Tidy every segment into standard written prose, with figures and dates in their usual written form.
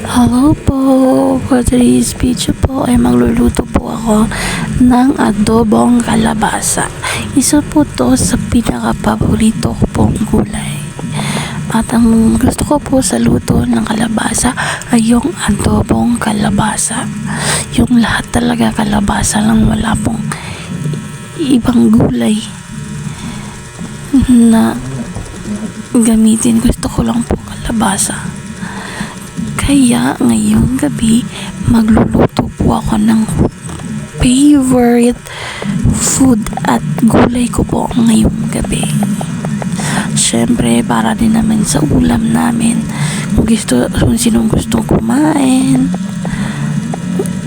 Hello po! For today's video po ay magluluto po ako ng adobong kalabasa. Isa po to sa pinaka-paborito ko pong gulay. At ang gusto ko po sa luto ng kalabasa ay yung adobong kalabasa. Yung lahat talaga kalabasa lang, wala pong ibang gulay na gamitin. Gusto ko lang po kalabasa. Kaya ngayong gabi magluluto po ako ng favorite food at gulay ko po ngayong gabi. Syempre para din naman sa ulam namin, kung sinong gusto kumain,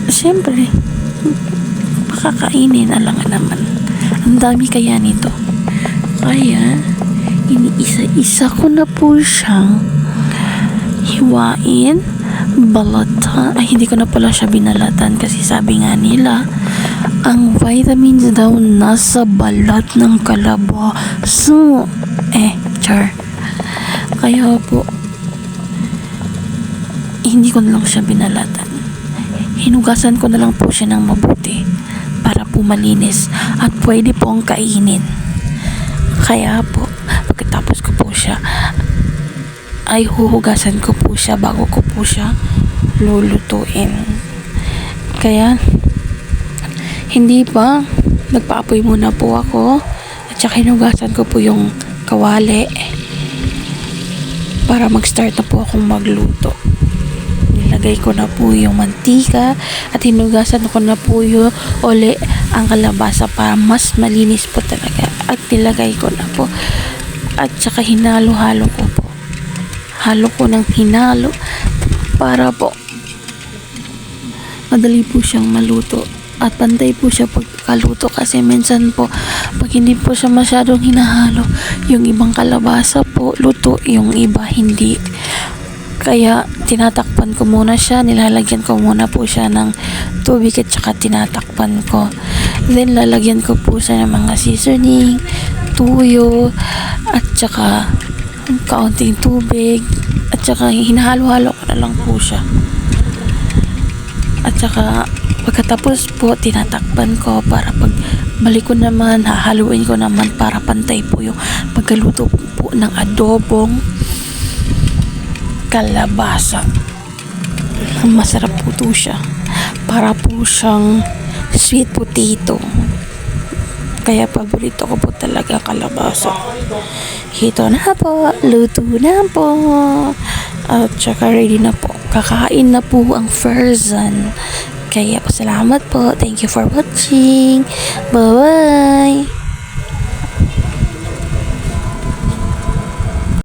syempre pakakainin alangan naman. Ang dami kaya nito, kaya iniisa-isa ko na po siyang hiwain, balatan. Ay, hindi ko na pala siya binalatan kasi sabi nga nila ang vitamins daw nasa balat ng kalabasa. Char. Kaya po hindi ko na lang siya binalatan, hinugasan ko na lang po siya ng mabuti para po malinis at pwede pong kainin. Kaya po pagkatapos ko po siya ay huhugasan ko po siya bago ko po siya lulutuin. Kaya hindi pa, nagpaapoy muna po ako at saka hinugasan ko po yung kawali para mag-start na po akong magluto. Nilagay ko na po yung mantika at hinugasan ko na po yung ang kalabasa para mas malinis po talaga, at nilagay ko na po at saka hinalo-halo ko po. Halo ko ng hinalo para po madali po siyang maluto at pantay po siya pagkaluto, kasi minsan po pag hindi po siya masyadong hinahalo, yung ibang kalabasa po luto, yung iba hindi. Kaya tinatakpan ko muna siya, nilalagyan ko muna po siya ng tubig at saka tinatakpan ko. Then lalagyan ko po siya ng mga seasoning, tuyo at saka kaunting tubig, at saka hinahalo-halo ko na lang po siya. At saka pagkatapos po tinatakpan ko para pag balik ko naman, hahaluin ko naman para pantay po yung pagkaluto po ng adobong kalabasa. Masarap po to siya, para po siyang sweet potato. Kaya paborito ko po talaga kalabasa. Ito na po, luto na po. At saka ready na po. Kakain na po ang Ferzan. Kaya salamat po. Thank you for watching. Bye-bye.